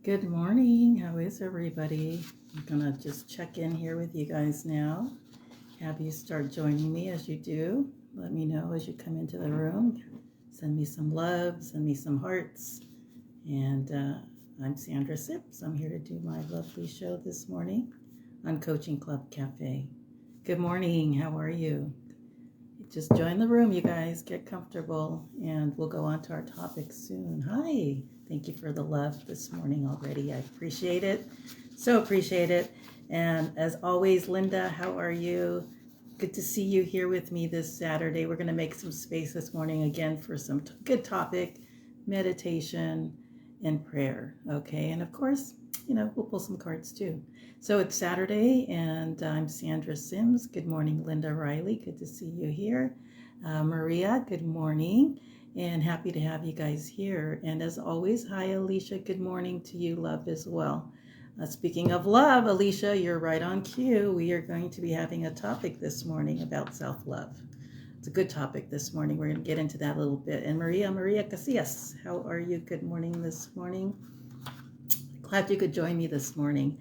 Good morning. How is everybody? I'm gonna just check in here with you guys now. Have you start joining me as you do. Let me know as you come into the room. Send me some love, send me some hearts. And I'm Sandra Sips. I'm here to do my lovely show this morning on Coaching Club Cafe. Good morning. How are you? Just join the room, you guys. Get comfortable, and we'll go on to our topic soon. Hi. Thank you for the love this morning already. I appreciate it. So appreciate it. And as always, Linda, how are you? Good to see you here with me this Saturday. We're going to make some space this morning again for some good topic, meditation and prayer. Okay. And of course, we'll pull some cards too. So it's Saturday, and I'm Sandra Sims. Good morning, Linda Riley. Good to see you here. Maria, good morning, and happy to have you guys here. And as always, hi, Alicia. Good morning to you, love, as well. Speaking of love, Alicia, you're right on cue. We are going to be having a topic this morning about self-love. It's a good topic this morning. We're going to get into that a little bit. And Maria Casillas, how are you? Good morning this morning. Glad you could join me this morning.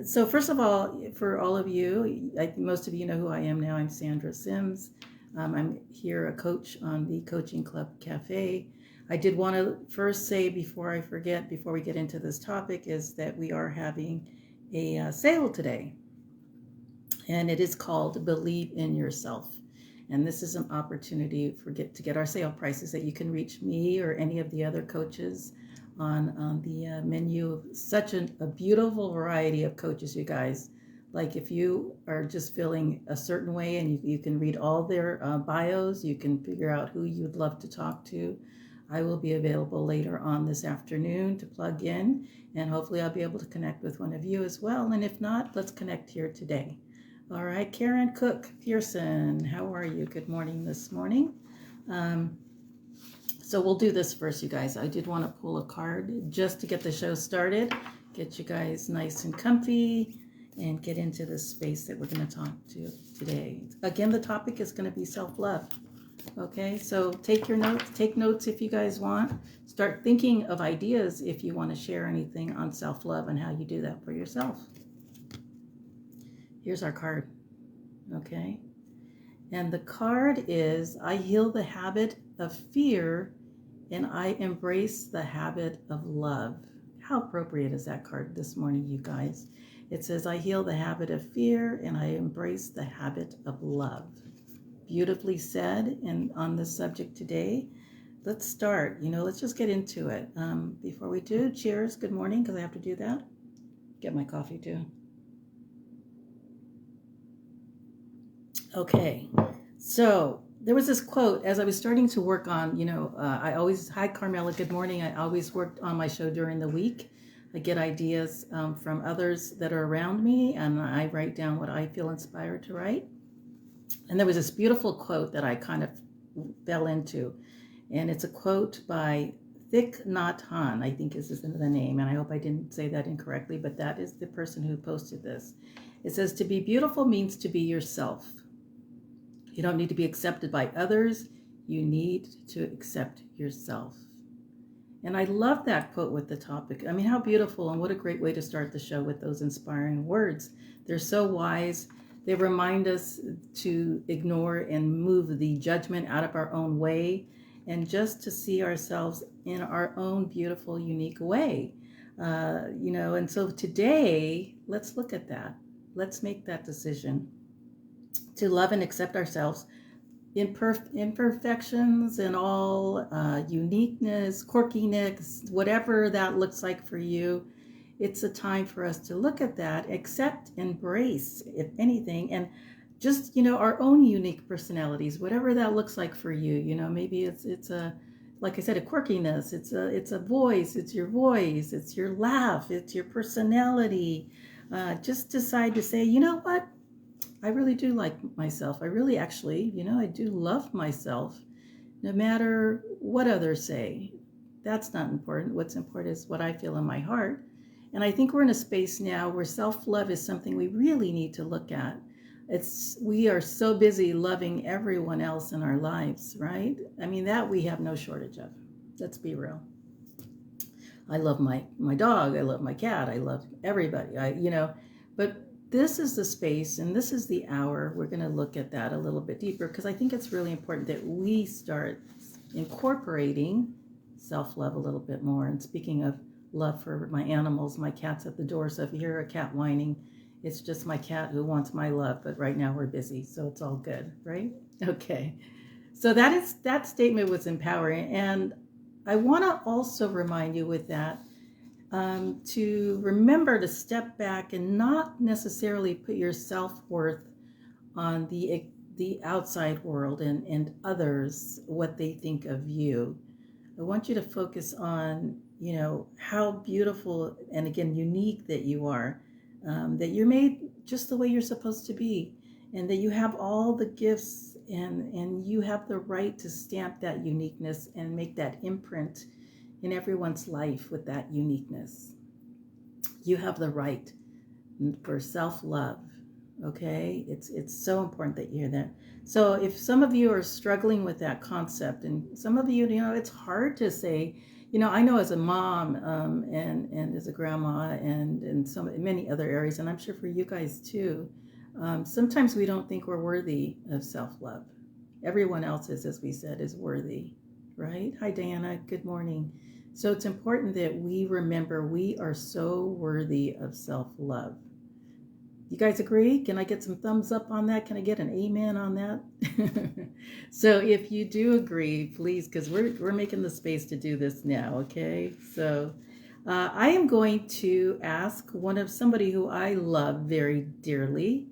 So first of all, for all of you, most of you know who I am now. I'm Sandra Sims. I'm here, a coach on the Coaching Club Cafe. I did want to first say before I forget, before we get into this topic, is that we are having a sale today. And it is called Believe in Yourself. And this is an opportunity to get our sale prices that you can reach me or any of the other coaches on the menu of such a beautiful variety of coaches, you guys. Like if you are just feeling a certain way, and you can read all their bios, you can figure out who you'd love to talk to. I will be available later on this afternoon to plug in, and hopefully I'll be able to connect with one of you as well. And if not, let's connect here today. All right, Karen Cook Pearson, how are you? Good morning this morning. So we'll do this first, you guys. I did want to pull a card just to get the show started, get you guys nice and comfy, and get into the space that we're going to talk to today. Again, the topic is going to be self-love. Okay, so take notes if you guys want. Start thinking of ideas if you want to share anything on self-love and how you do that for yourself. Here's our card. Okay, and the card is, I heal the habit of fear and I embrace the habit of love. How appropriate is that card this morning, you guys? It says, I heal the habit of fear and I embrace the habit of love. Beautifully said. And on this subject today, let's start. Let's just get into it. Before we do, cheers. Good morning, because I have to do that. Get my coffee too. Okay, so there was this quote as I was starting to work on, hi Carmela, good morning. I always worked on my show during the week. I get ideas from others that are around me, and I write down what I feel inspired to write. And there was this beautiful quote that I kind of fell into, and it's a quote by Thich Nhat Hanh, I think is the name, and I hope I didn't say that incorrectly, but that is the person who posted this. It says, to be beautiful means to be yourself. You don't need to be accepted by others. You need to accept yourself. And I love that quote with the topic. I mean, how beautiful, and what a great way to start the show with those inspiring words. They're so wise. They remind us to ignore and move the judgment out of our own way, and just to see ourselves in our own beautiful, unique way. And so today, let's look at that. Let's make that decision to love and accept ourselves, imperfections and all, uniqueness, quirkiness, whatever that looks like for you. It's a time for us to look at that, accept, embrace, if anything, and just, our own unique personalities, whatever that looks like for you. Maybe it's a, like I said, a quirkiness, it's a voice, it's your voice, it's your laugh, it's your personality. Just decide to say, you know what? I really do like myself. I really actually, I do love myself, no matter what others say. That's not important. What's important is what I feel in my heart. And I think we're in a space now where self-love is something we really need to look at. We are so busy loving everyone else in our lives, right? I mean, that we have no shortage of. Let's be real. I love my dog, I love my cat, I love everybody. But this is the space and this is the hour. We're going to look at that a little bit deeper because I think it's really important that we start incorporating self-love a little bit more. And speaking of love for my animals, my cat's at the door, so if you hear a cat whining, it's just my cat who wants my love, but right now we're busy, so it's all good, right? Okay. So that statement was empowering, and I want to also remind you with that to remember to step back and not necessarily put your self-worth on the outside world and others, what they think of you. I want you to focus on, how beautiful and again, unique that you are, that you're made just the way you're supposed to be, and that you have all the gifts and you have the right to stamp that uniqueness and make that imprint in everyone's life with that uniqueness. You have the right for self-love. Okay, it's so important that you hear that. So if some of you are struggling with that concept, and some of you, it's hard to say, I know as a mom and as a grandma and in many other areas, and I'm sure for you guys too, sometimes we don't think we're worthy of self-love. Everyone else is, as we said, is worthy, right? Hi, Diana. Good morning. So it's important that we remember we are so worthy of self-love. You guys agree? Can I get some thumbs up on that? Can I get an amen on that? So if you do agree, please, because we're making the space to do this now, okay? So I am going to ask somebody who I love very dearly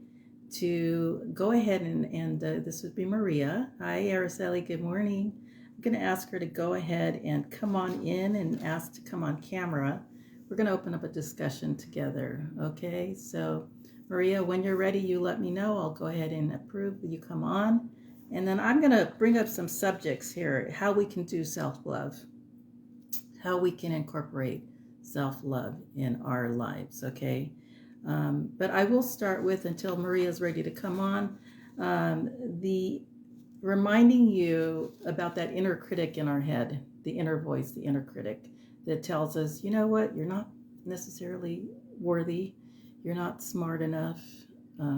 to go ahead and this would be Maria. Hi, Araceli, good morning. I'm going to ask her to go ahead and come on in and ask to come on camera. We're going to open up a discussion together, okay? So Maria, when you're ready, you let me know. I'll go ahead and approve that you come on. And then I'm going to bring up some subjects here, how we can do self-love, how we can incorporate self-love in our lives, okay? But I will start with, until Maria's ready to come on, the reminding you about that inner critic in our head, the inner voice, the inner critic that tells us, you know what, you're not necessarily worthy. You're not smart enough.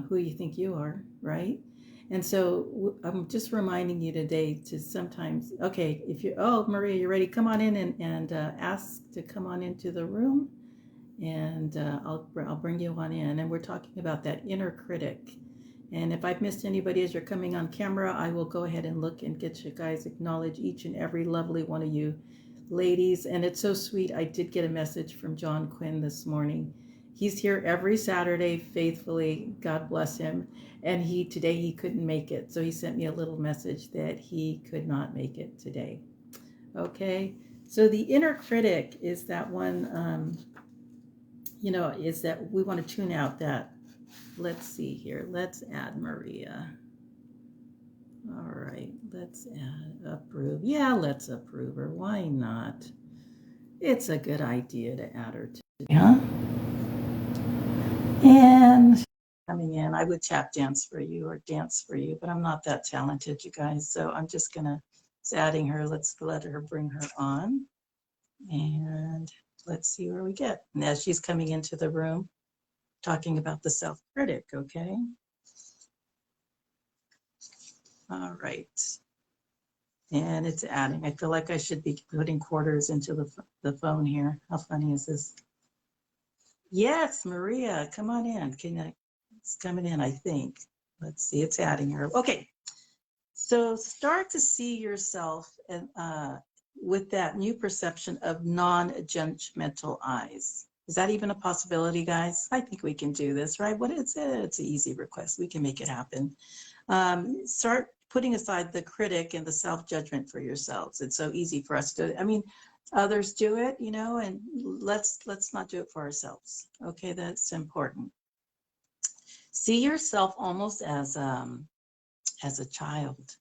Who you think you are, right? And so I'm just reminding you today to sometimes, okay, Maria, you're ready, come on in and ask to come on into the room, and I'll bring you on in. And we're talking about that inner critic. And if I've missed anybody as you're coming on camera, I will go ahead and look and get you guys, acknowledge each and every lovely one of you ladies. And it's so sweet. I did get a message from John Quinn this morning. He's here every Saturday faithfully. God bless him. And today he couldn't make it. So he sent me a little message that he could not make it today. Okay. So the inner critic is that one, is that we want to tune out that. Let's see here. Let's add Maria. All right. Let's approve. Yeah, let's approve her. Why not? It's a good idea to add her today, huh? And coming in, I would tap dance for you or dance for you, but I'm not that talented, you guys. So I'm just going to, adding her. Let's let her bring her on. And let's see where we get. And as she's coming into the room, talking about the self-critic, okay? All right. And it's adding. I feel like I should be putting quarters into the phone here. How funny is this? Yes, Maria, come on in. It's coming in, I think. Let's see, it's adding her. Okay, so start to see yourself with that new perception of non-judgmental eyes. Is that even a possibility, guys? I think we can do this, right? It's an easy request. We can make it happen. Start putting aside the critic and the self-judgment for yourselves. It's so easy for us to, others do it, and let's not do it for ourselves. Okay, that's important. See yourself almost as a child,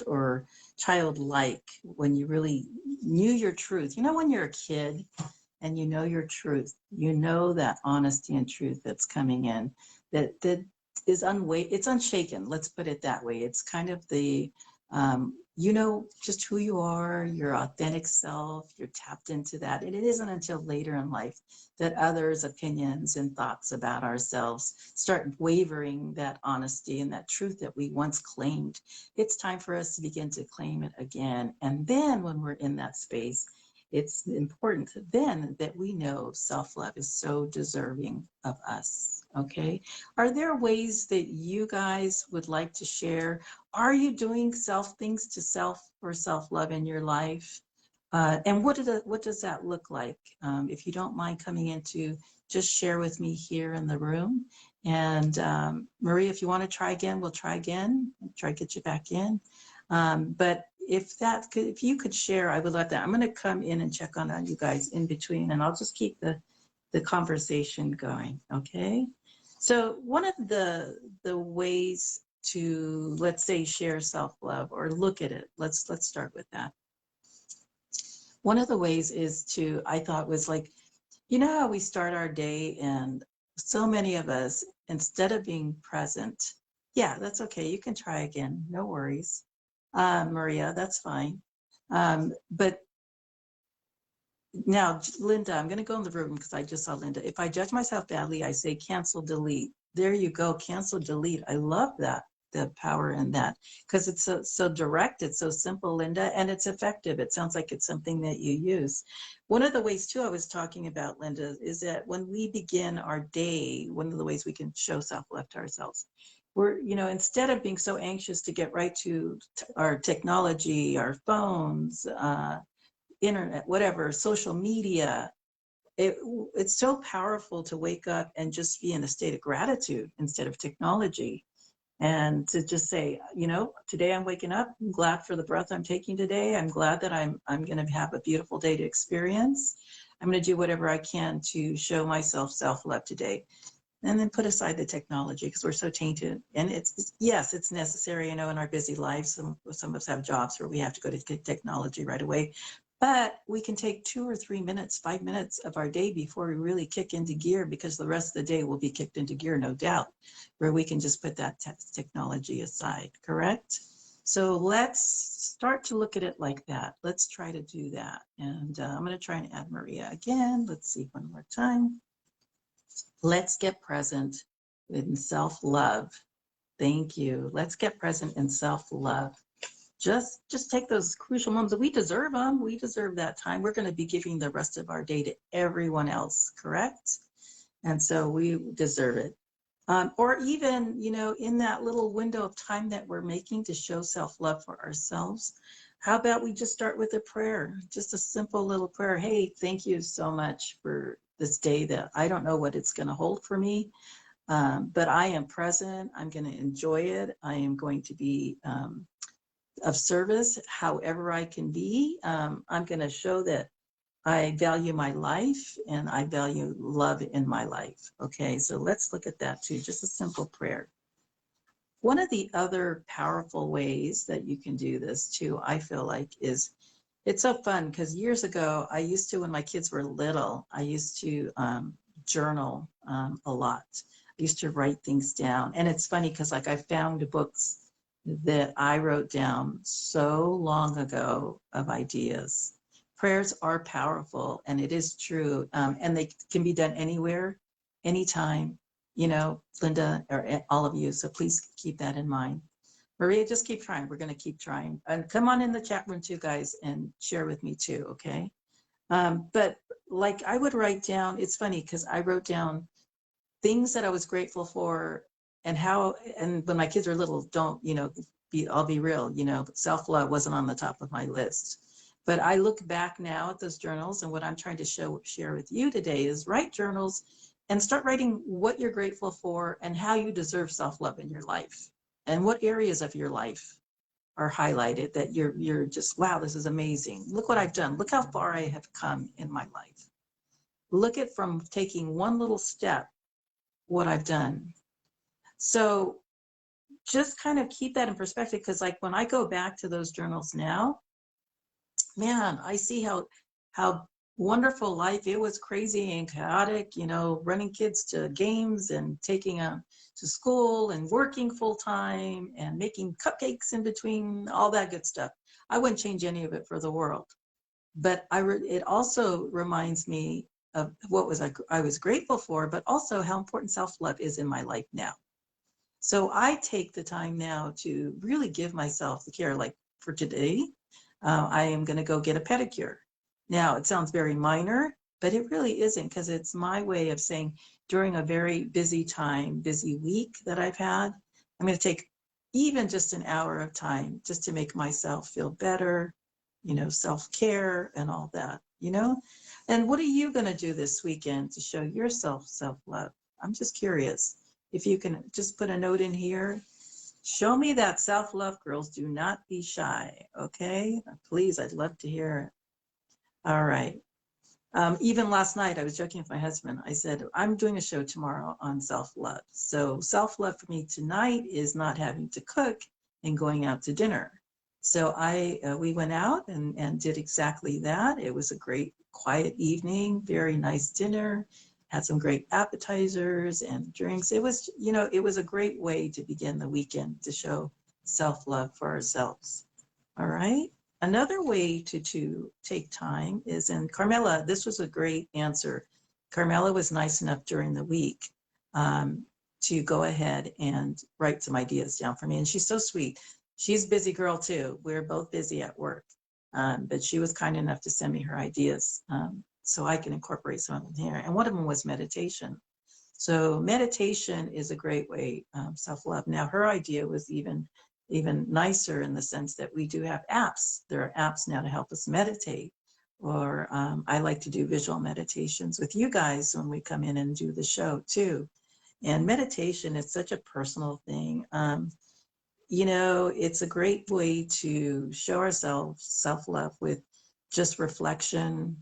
or childlike, when you really knew your truth. When you're a kid and you know your truth, that honesty and truth that's coming in, that is it's unshaken. Let's put it that way. It's kind of the You know just who you are, your authentic self, you're tapped into that. And it isn't until later in life that others' opinions and thoughts about ourselves start wavering that honesty and that truth that we once claimed. It's time for us to begin to claim it again. And then when we're in that space, it's important then that we know self-love is so deserving of us. Okay. Are there ways that you guys would like to share? Are you doing things to self or self-love in your life? And what does that look like? If you don't mind coming in to just share with me here in the room. And Maria, if you want to try again, we'll try again. Try to get you back in. But if you could share, I would love that. I'm going to come in and check on you guys in between, and I'll just keep the conversation going. Okay. So one of the ways to, let's say, share self-love or look at it, let's start with that. One of the ways is to, I thought was like, you know how we start our day and so many of us, instead of being present, yeah, that's okay. You can try again. No worries. Maria, that's fine. But now, Linda, I'm going to go in the room because I just saw Linda. If I judge myself badly, I say cancel, delete. There you go. Cancel, delete. I love that, the power in that, because it's so direct. It's so simple, Linda, and it's effective. It sounds like it's something that you use. One of the ways, too, I was talking about, Linda, is that when we begin our day, one of the ways we can show self-love to ourselves, we're, instead of being so anxious to get right to our technology, our phones, internet, whatever, social media, it's so powerful to wake up and just be in a state of gratitude instead of technology. And to just say, today I'm waking up, I'm glad for the breath I'm taking today. I'm glad that I'm going to have a beautiful day to experience. I'm going to do whatever I can to show myself self-love today. And then put aside the technology because we're so tainted. And yes, it's necessary, in our busy lives. Some of us have jobs where we have to go to technology right away. But we can take 2 or 3 minutes, 5 minutes of our day before we really kick into gear, because the rest of the day will be kicked into gear, no doubt, where we can just put that technology aside, correct? So let's start to look at it like that. Let's try to do that. And I'm going to try and add Maria again. Let's see one more time. Let's get present in self-love. Thank you. Let's get present in self-love. Just take those crucial moments. We deserve them. We deserve that time. We're going to be giving the rest of our day to everyone else, correct? And so we deserve it. Or even, in that little window of time that we're making to show self-love for ourselves, how about we just start with a prayer, just a simple little prayer. Hey, thank you so much for this day that I don't know what it's going to hold for me, but I am present. I'm going to enjoy it. I am going to be of service however I can be. I'm going to show that I value my life and I value love in my life. Okay, so let's look at that too, just a simple prayer. One of the other powerful ways that you can do this too, I feel like, is it's so fun because years ago, I used to, when my kids were little, I used to journal a lot. I used to write things down. And it's funny because I found books that I wrote down so long ago of ideas. Prayers are powerful, and it is true. And they can be done anywhere, anytime, Linda, or all of you. So please keep that in mind. Maria, just keep trying. We're going to keep trying. And come on in the chat room too, guys, and share with me too, okay? But like I would write down, it's funny because I wrote down things that I was grateful for and when my kids were little, I'll be real, self-love wasn't on the top of my list. But I look back now at those journals, and what I'm trying to share with you today is write journals and start writing what you're grateful for and how you deserve self-love in your life. And what areas of your life are highlighted that you're just, wow, this is amazing. Look what I've done. Look how far I have come in my life. Look at from taking one little step, what I've done. So just kind of keep that in perspective, because like when I go back to those journals now, man, I see how wonderful life. It was crazy and chaotic, you know, running kids to games and taking them to school and working full time and making cupcakes in between, all that good stuff. I wouldn't change any of it for the world. But it also reminds me of what I was grateful for, but also how important self-love is in my life now. So I take the time now to really give myself the care. Like for today, I am going to go get a pedicure. Now, it sounds very minor, but it really isn't, because it's my way of saying during a very busy time, busy week that I've had, I'm going to take even just an hour of time just to make myself feel better, you know, self-care and all that, you know? And what are you going to do this weekend to show yourself self-love? I'm just curious. If you can just put a note in here, show me that self-love, girls. Do not be shy, okay? Please, I'd love to hear it. All right. Even last night, I was joking with my husband. I said, I'm doing a show tomorrow on self-love. So self-love for me tonight is not having to cook and going out to dinner. So we went out and did exactly that. It was a great, quiet evening, very nice dinner, had some great appetizers and drinks. It was, you know, it was a great way to begin the weekend to show self-love for ourselves. All right. Another way to take time is, and Carmela, this was a great answer. Carmela was nice enough during the week to go ahead and write some ideas down for me. And she's so sweet. She's a busy girl too. We're both busy at work. But she was kind enough to send me her ideas so I can incorporate some of them here. And one of them was meditation. So meditation is a great way, self-love. Now, her idea was even nicer in the sense that we do have apps. There are apps now to help us meditate. Or I like to do visual meditations with you guys when we come in and do the show too. And meditation is such a personal thing. You know, it's a great way to show ourselves self-love with just reflection,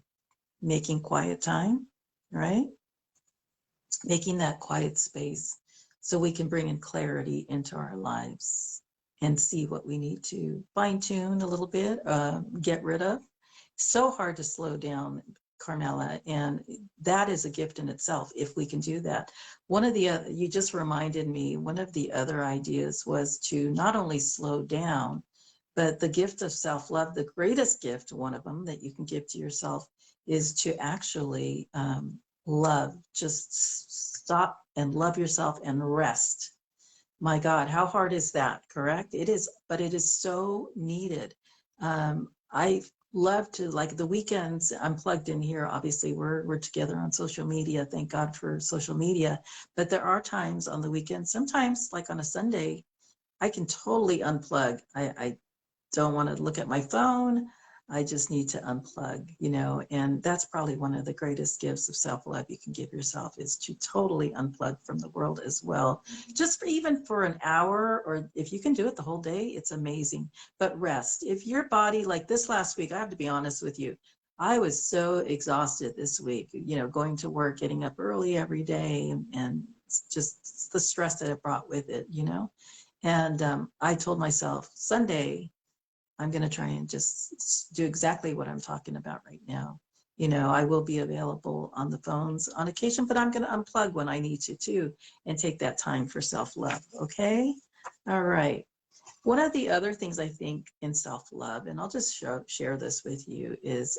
making quiet time, right? Making that quiet space so we can bring in clarity into our lives and see what we need to fine tune a little bit, get rid of. So hard to slow down, Carmela, and that is a gift in itself if we can do that. One of the other, you just reminded me, one of the other ideas was to not only slow down, but the gift of self-love, the greatest gift, one of them that you can give to yourself, is to actually love. Just stop and love yourself and rest. My God, how hard is that, correct? It is, but it is so needed. I love to, like the weekends, I'm plugged in here. Obviously, we're together on social media. Thank God for social media. But there are times on the weekend, sometimes like on a Sunday, I can totally unplug. I don't want to look at my phone. I just need to unplug, you know, and that's probably one of the greatest gifts of self-love you can give yourself, is to totally unplug from the world as well. Just for even for an hour, or if you can do it the whole day, it's amazing. But rest. If your body, like this last week, I have to be honest with you, I was so exhausted this week, you know, going to work, getting up early every day, and just the stress that it brought with it, you know. And I told myself, Sunday, I'm going to try and just do exactly what I'm talking about right now. You know, I will be available on the phones on occasion, but I'm going to unplug when I need to too, and take that time for self-love. Okay. All right. One of the other things I think in self-love, and I'll just share this with you, is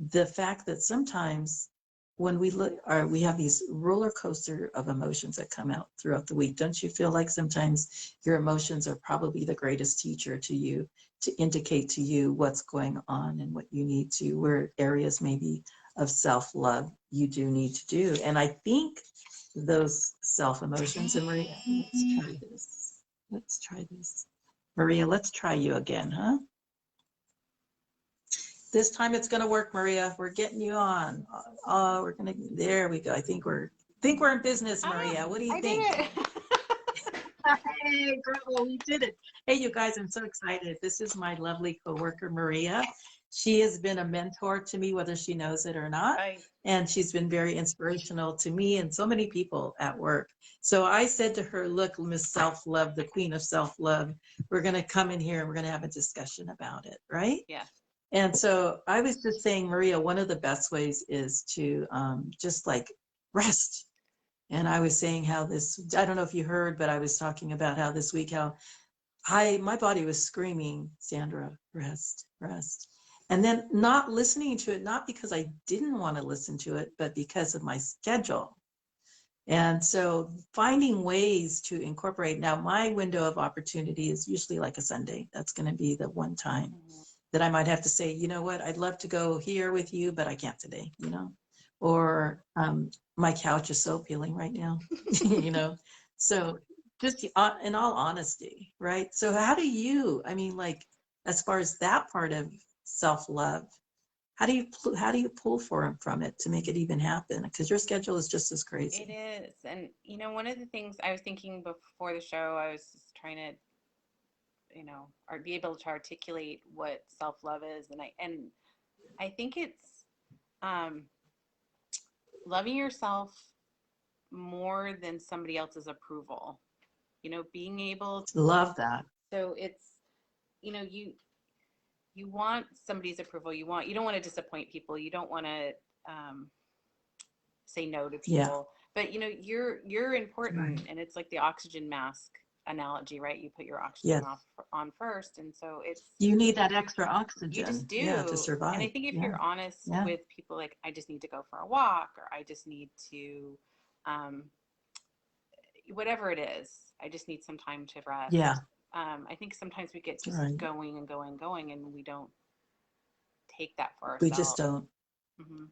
the fact that sometimes when we look, we have these roller coaster of emotions that come out throughout the week. Don't you feel like sometimes your emotions are probably the greatest teacher to you, to indicate to you what's going on and what you need to, where areas maybe of self-love you do need to do. And I think those self-emotions, and Maria, let's try this. Let's try this. Maria, let's try you again, huh? This time it's going to work, Maria. We're getting you on. Oh, we're going to, there we go. I think we're in business, Maria. What do you think? I did it. Hey, girl, we did it. Hey, you guys, I'm so excited. This is my lovely coworker, Maria. She has been a mentor to me, whether she knows it or not. Right. And she's been very inspirational to me and so many people at work. So I said to her, look, Miss Self-Love, the queen of self-love, we're going to come in here and we're going to have a discussion about it, right? Yeah. And so I was just saying, Maria, one of the best ways is to just like rest. And I was saying how this, I don't know if you heard, but I was talking about how this week, how my body was screaming, Sandra, rest, rest. And then not listening to it, not because I didn't want to listen to it, but because of my schedule. And so finding ways to incorporate. Now, my window of opportunity is usually like a Sunday. That's going to be the one time that I might have to say, you know what, I'd love to go here with you, but I can't today, you know, or my couch is so appealing right now, you know. So just in all honesty, right? So how do you, I mean, like, as far as that part of self-love, how do you pull from it to make it even happen? Because your schedule is just as crazy. It is. And, one of the things I was thinking before the show, I was just trying to, or be able to articulate what self-love is. And I think it's um, loving yourself more than somebody else's approval, being able. Love that. So it's, you want somebody's approval. You don't want to disappoint people. You don't want to um, say no to Yeah. people. But you're important, Right. and it's like the oxygen mask analogy, right? You put your oxygen Yes. on first, and so it's You need that extra you just oxygen, yeah, to do. And I survive. think if Yeah. you're honest Yeah. with people, like, I just need to go for a walk, or I just need to, um, whatever it is, I just need some time to rest. Yeah. I think sometimes we get just Right. going and going and going, and we don't take that for We just ourselves. don't. Hmm.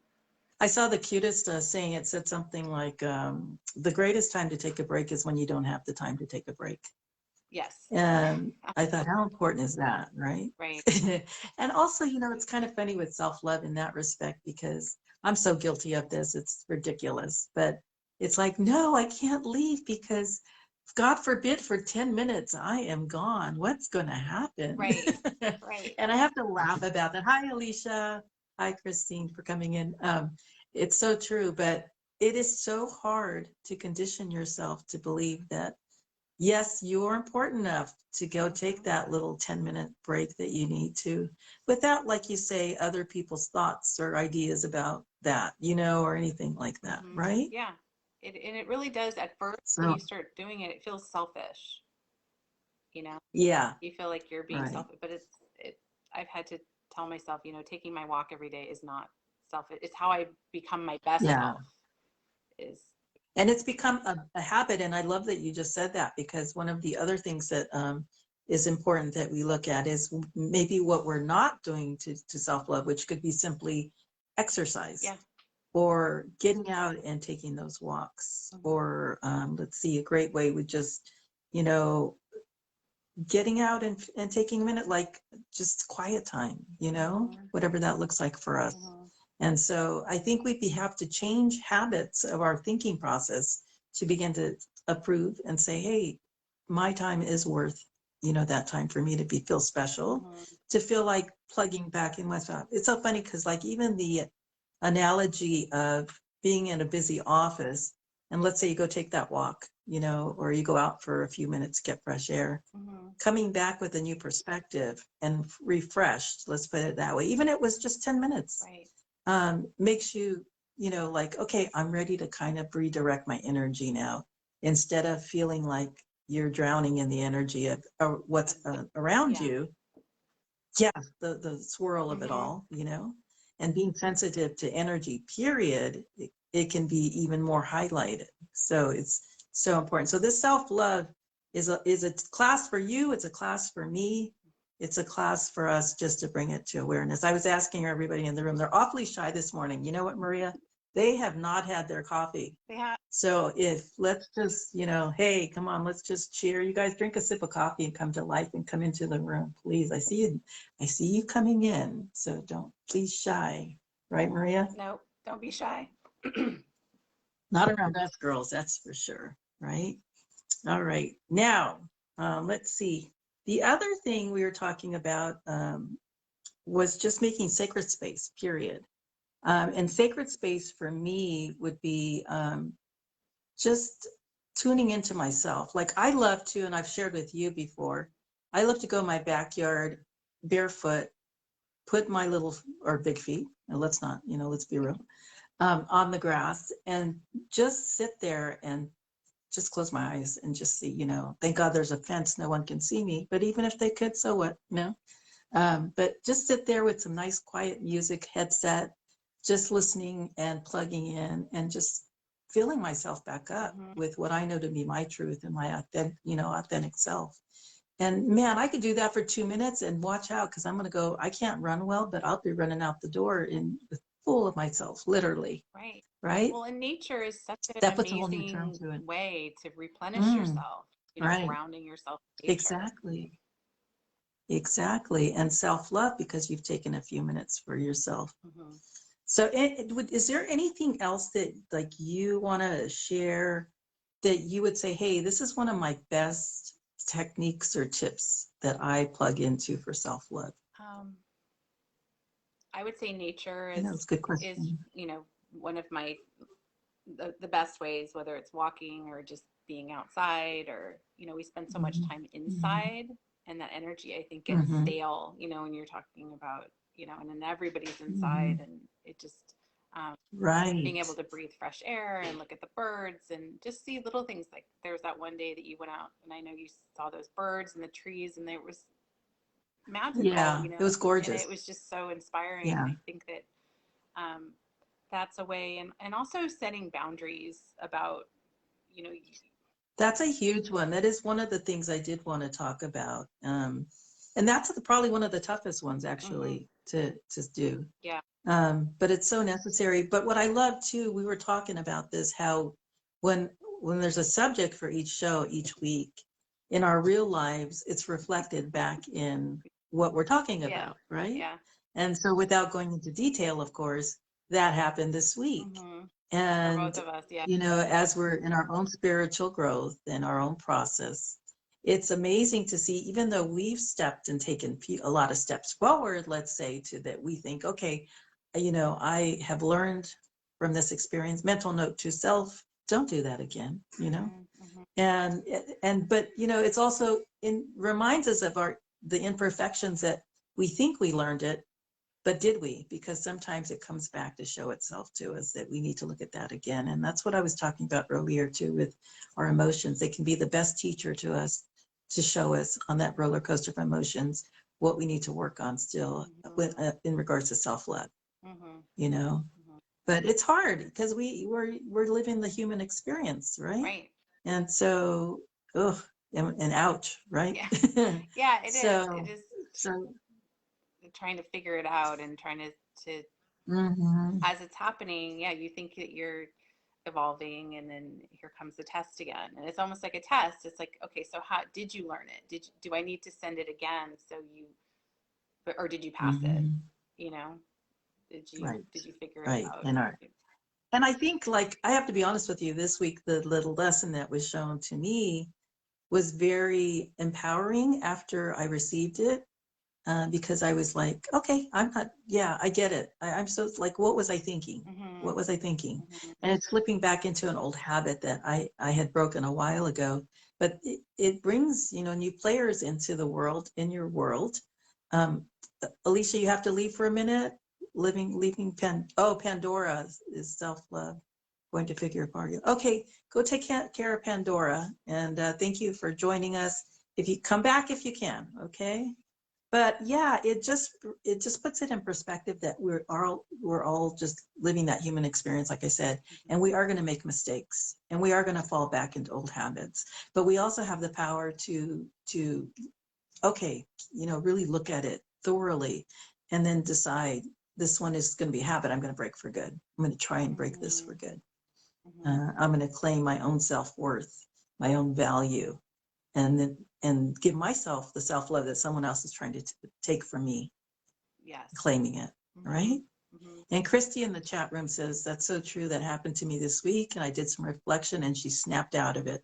I saw the cutest saying. It said something like, the greatest time to take a break is when you don't have the time to take a break. Yes. And I thought, how important is that, right? Right. And also, you know, it's kind of funny with self-love in that respect, because I'm so guilty of this. It's ridiculous. But it's like, no, I can't leave because God forbid for 10 minutes I am gone. What's going to happen? Right. Right. And I have to laugh about that. Hi, Alicia. Hi, Christine, for coming in. It's so true, but it is so hard to condition yourself to believe that yes, you're important enough to go take that little 10-minute break that you need to, without, like you say, other people's thoughts or ideas about that, you know, or anything like that, Hmm. right? Yeah. And it really does. At first, when So, you start doing it, it feels selfish. You know, yeah, you feel like you're being right. selfish, but I've had to tell myself, taking my walk every day is not selfish. It's how I become my best Yeah. self. Is And it's become a habit. And I love that you just said that, because one of the other things that is important that we look at is maybe what we're not doing to self-love, which could be simply exercise Yeah. or getting out and taking those walks, Mhm. or let's see, a great way would just, you know, getting out and taking a minute, like just quiet time, you know, Mhm. whatever that looks like for us. Mhm. And so I think we have to change habits of our thinking process to begin to approve and say, hey, my time is worth, you know, that time for me to feel special, Mhm. to feel like plugging back in myself. It's so funny because, like, even the analogy of being in a busy office, and let's say you go take that walk, you know, or you go out for a few minutes, get fresh air, Mhm. coming back with a new perspective and refreshed, let's put it that way, even if it was just 10 minutes, Right. makes you, you know, like, okay, I'm ready to kind of redirect my energy now, instead of feeling like you're drowning in the energy of what's around Yeah. you. Yeah, the swirl of it Mhm. all, you know, and being sensitive to energy, period, it can be even more highlighted. So it's so important. So this self-love is a class for you, it's a class for me, it's a class for us, just to bring it to awareness. I was asking everybody in the room, they're awfully shy this morning. You know what, Maria? They have not had their coffee. They have. So if let's just, you know, hey, come on, let's just cheer. You guys drink a sip of coffee and come to life and come into the room, please. I see you coming in. So don't, please, shy. Right, Maria? Nope. Don't be shy. Not around us girls, that's for sure. Right? All right. Now, let's see. The other thing we were talking about was just making sacred space, period. And sacred space for me would be just tuning into myself. Like, I love to, and I've shared with you before, I love to go in my backyard barefoot, put my little or big feet, and let's not, let's be real, on the grass and just sit there and just close my eyes and just see, thank God there's a fence, no one can see me, but even if they could, so what, but just sit there with some nice quiet music headset, just listening and plugging in and just filling myself back up with what I know to be my truth and my authentic self. And man, I could do that for 2 minutes and watch out, because I'm going to go, I can't run well, but I'll be running out the door full of myself, literally. Right. Right. Well, and nature is such an That puts a whole new term amazing to it. way to replenish yourself, Right. grounding yourself in nature. Exactly. And self-love, because you've taken a few minutes for yourself. So is there anything else that like you want to share that you would say, hey, this is one of my best techniques or tips that I plug into for self-love? I would say nature It's a good question. is, one of my the best ways, whether it's walking or just being outside, or we spend so much time inside, and that energy, I think, gets stale, when you're talking about, and then everybody's inside, and it just being able to breathe fresh air and look at the birds and just see little things. Like there was that one day that you went out, and I know you saw those birds and the trees, and it was magical. It was gorgeous, and it was just so inspiring. I think that that's a way, and also setting boundaries about, that's a huge one. That is one of the things I did want to talk about, and that's probably one of the toughest ones actually to do. But it's so necessary. But what I love too, we were talking about this, how when there's a subject for each show each week, in our real lives, it's reflected back in what we're talking about, right? And so without going into detail, of course, that happened this week. And, for both of us, as we're in our own spiritual growth and our own process, it's amazing to see, even though we've stepped and taken a lot of steps forward, let's say, to that we think, okay, I have learned from this experience, mental note to self, don't do that again, but it's also reminds us of the imperfections that we think we learned it, but did we? Because sometimes it comes back to show itself to us that we need to look at that again. And that's what I was talking about earlier too, with our emotions. They can be the best teacher to us, to show us on that roller coaster of emotions what we need to work on still in regards to self-love. But it's hard because we're living the human experience, right? And so, and ouch, right? Yeah, it is. So trying to figure it out and trying to as it's happening, you think that you're evolving, and then here comes the test again, and it's almost like a test. It's like, okay, so how did you learn it? Do I need to send it again or did you pass it? Did you figure it out? And I think, like, I have to be honest with you, this week, the little lesson that was shown to me was very empowering after I received it, because I was like, okay, I get it. I'm so like, what was I thinking? What was I thinking? And it's slipping back into an old habit that I had broken a while ago, but it brings, new players into the world, in your world. Alicia, you have to leave for a minute. Leaving Pandora is self-love. Going to figure apart. Okay, go take care of Pandora, and thank you for joining us. If you come back, if you can, okay. But yeah, it just puts it in perspective that we're all just living that human experience, like I said, and we are going to make mistakes, and we are going to fall back into old habits. But we also have the power to okay, really look at it thoroughly, and then decide, this one is going to be a habit I'm going to break for good. I'm going to try and break this for good. I'm going to claim my own self-worth, my own value, and give myself the self-love that someone else is trying to take from me. Claiming it, right? And Christy in the chat room says, that's so true. That happened to me this week, and I did some reflection, and she snapped out of it.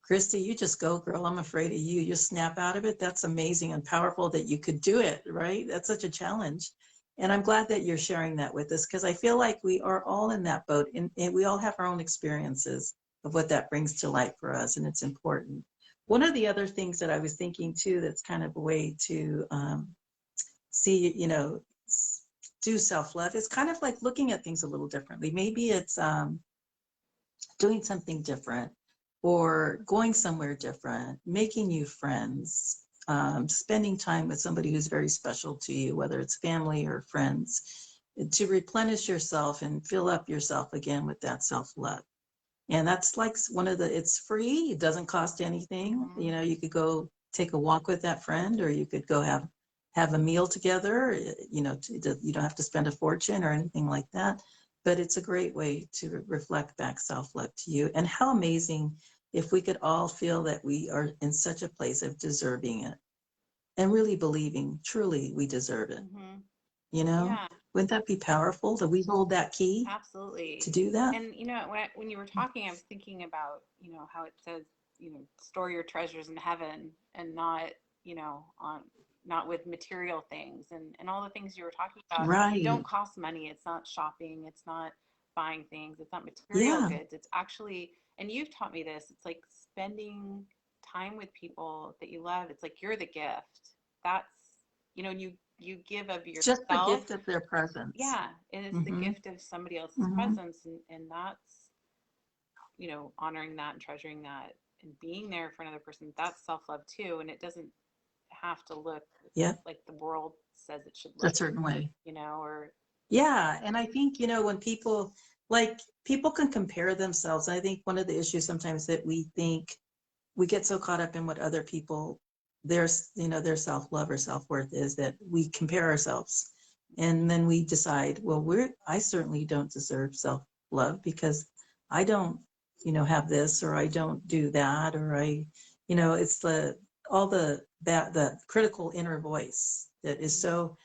Christy, you just go, girl. I'm afraid of you. You snap out of it. That's amazing and powerful that you could do it, right? That's such a challenge. And I'm glad that you're sharing that with us, because I feel like we are all in that boat, and we all have our own experiences of what that brings to light for us, and it's important. One of the other things that I was thinking too, that's kind of a way to see, do self-love, it's kind of like looking at things a little differently. Maybe it's doing something different, or going somewhere different, making new friends, spending time with somebody who's very special to you, whether it's family or friends, to replenish yourself and fill up yourself again with that self-love. And that's like one of the, it's free, it doesn't cost anything. You could go take a walk with that friend, or you could go have a meal together. You don't have to spend a fortune or anything like that. But it's a great way to reflect back self-love to you. And how amazing if we could all feel that we are in such a place of deserving it, and really believing truly we deserve it. Yeah, Wouldn't that be powerful, that we hold that key absolutely. to do that? And when you were talking, I was thinking about how it says store your treasures in heaven, and not on not with material things, and all the things you were talking about Right. don't cost money. It's not shopping, it's not buying things, it's not material Yeah. goods. It's actually, and you've taught me this, it's like spending time with people that you love. It's like you're the gift. That's you give of Just the yourself. gift of their presence. Yeah, it is the Mm-hmm. gift of somebody else's Mm-hmm. presence, and that's honoring that and treasuring that and being there for another person. That's self-love too, and it doesn't have to look Yeah. like the world says it should A look, certain way. or Yeah. And I think, when people can compare themselves. I think one of the issues sometimes that we think, we get so caught up in what other people, their self-love or self-worth is, that we compare ourselves. And then we decide, well, I certainly don't deserve self-love because I don't, have this, or I don't do that, or it's the critical inner voice that is so,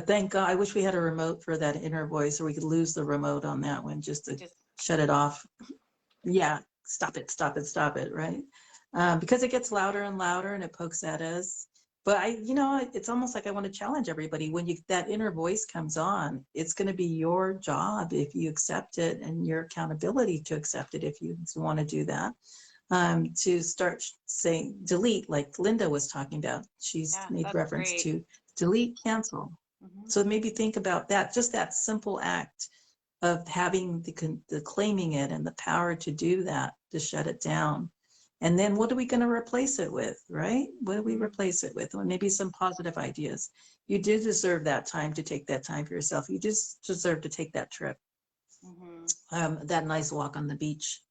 thank God. I wish we had a remote for that inner voice, or we could lose the remote on that one just to shut it off. Yeah, stop it, right? Because it gets louder and louder and it pokes at us. But it's almost like I want to challenge everybody. When that inner voice comes on, it's going to be your job, if you accept it, and your accountability to accept it, if you want to do that, to start saying delete, like Linda was talking about. She's made reference to delete, cancel. So maybe think about that, just that simple act of having the claiming it and the power to do that, to shut it down. And then what are we going to replace it with, right? What do we replace it with? Well, maybe some positive ideas. You do deserve that time, to take that time for yourself. You just deserve to take that trip, that nice walk on the beach,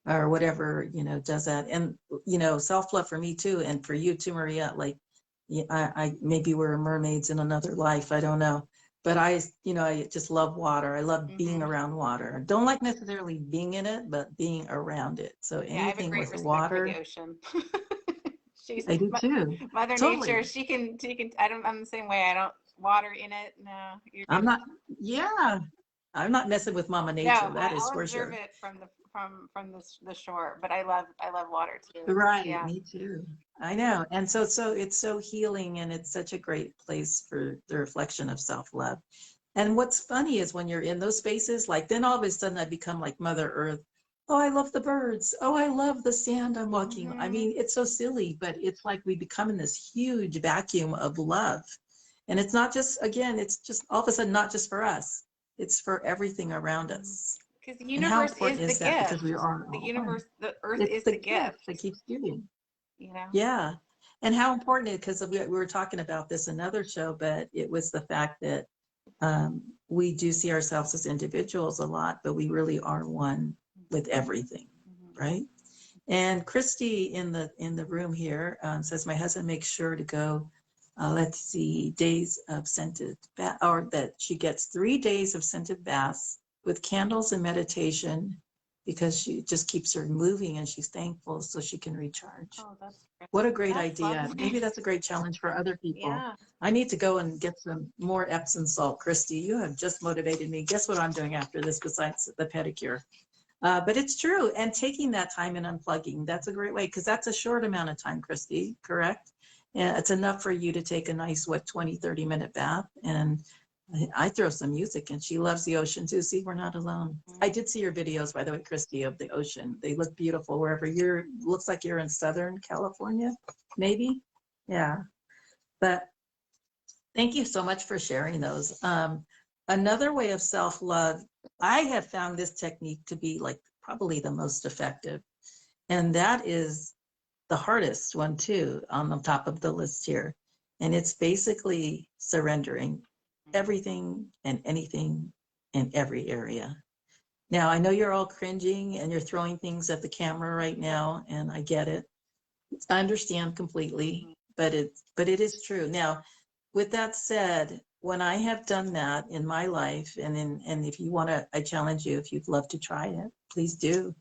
or whatever, does that. And, self-love for me too, and for you too, Maria, like, I maybe we're mermaids in another life, I don't know. But I just love water. I love being around water. Don't like necessarily being in it, but being around it. So I have a anything great with respect for water. the ocean. She's I do too. Mother Totally. Nature. She can. I'm the same way. I don't water in it. No, you're I'm good. not. Yeah, I'm not messing with Mama Nature. No, That is I'll for observe sure. it from the shore. But I love water too. Right, Yeah. me too. I know. And so it's so healing, and it's such a great place for the reflection of self-love. And what's funny is when you're in those spaces, like, then all of a sudden I become like Mother Earth. Oh, I love the birds. Oh, I love the sand I'm walking. I mean, it's so silly, but it's like we become in this huge vacuum of love. And it's not just, again, it's just all of a sudden not just for us. It's for everything around us. Because the And how universe is important the is that? Because gift. we are The all one. universe, the earth It's is the the gift gift. that keeps giving. You know. Yeah. And how important, because we were talking about this in another show, but it was the fact that we do see ourselves as individuals a lot, but we really are one with everything, right? And Christy in the room here says, my husband makes sure to go, let's see, days of scented bath, or that she gets 3 days of scented baths with candles and meditation, because she just keeps her moving and she's thankful so she can recharge. Oh, that's great. What a great That's idea. lovely. Maybe that's a great challenge for other people. Yeah. I need to go and get some more Epsom salt. Christy, you have just motivated me. Guess what I'm doing after this besides the pedicure? But it's true. And taking that time and unplugging, that's a great way, because that's a short amount of time, Christy, correct? And it's enough for you to take a nice, 20, 30-minute bath. And I throw some music, and she loves the ocean too. See, we're not alone. I did see your videos, by the way, Christy, of the ocean. They look beautiful wherever looks like you're in Southern California, maybe. Yeah. But Thank you so much for sharing those. Another way of self-love, I have found this technique to be like probably the most effective, and that is the hardest one too, on the top of the list here. And it's basically surrendering everything and anything in every area. Now, I know you're all cringing and you're throwing things at the camera right now, and I get it. I understand completely, but it is true. Now, with that said, when I have done that in my life, and if you want to, I challenge you, if you'd love to try it, please do.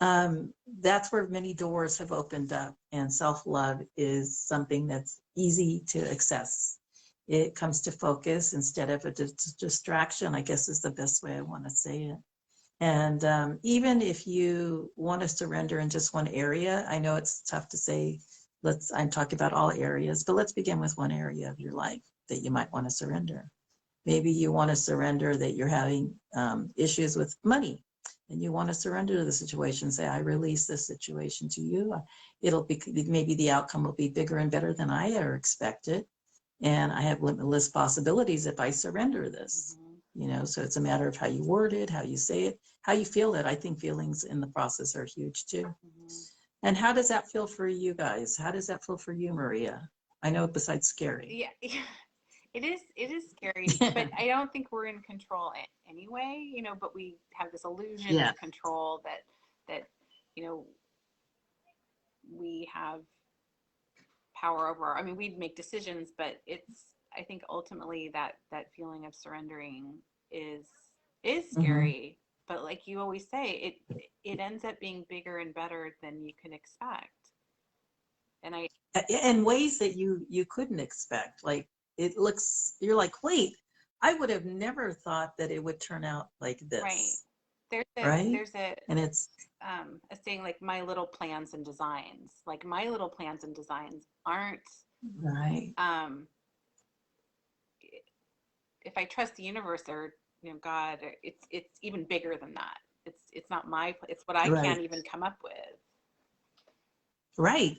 That's where many doors have opened up, and self-love is something that's easy to access. It comes to focus instead of a distraction, I guess is the best way I want to say it. And even if you want to surrender in just one area, I know it's tough to say, I'm talking about all areas, but let's begin with one area of your life that you might want to surrender. Maybe you want to surrender that you're having issues with money, and you want to surrender to the situation. Say, I release this situation to you. It'll be, maybe the outcome will be bigger and better than I ever expected. And I have limitless possibilities if I surrender this. So it's a matter of how you word it, how you say it, how you feel it. I think feelings in the process are huge too. And how does that feel for you guys? How does that feel for you, Maria? I know besides scary. Yeah. It is scary, but I don't think we're in control anyway, but we have this illusion of control that we have power over. I mean, we'd make decisions, but I think ultimately that feeling of surrendering is scary. But like you always say, it ends up being bigger and better than you can expect. And in ways that you couldn't expect. Like you're like, wait, I would have never thought that it would turn out like this. Right. There's and it's a saying like my little plans and designs. Like my little plans and designs aren't right. If I trust the universe or God, it's even bigger than that. It's not it's what I can't even come up with. Right.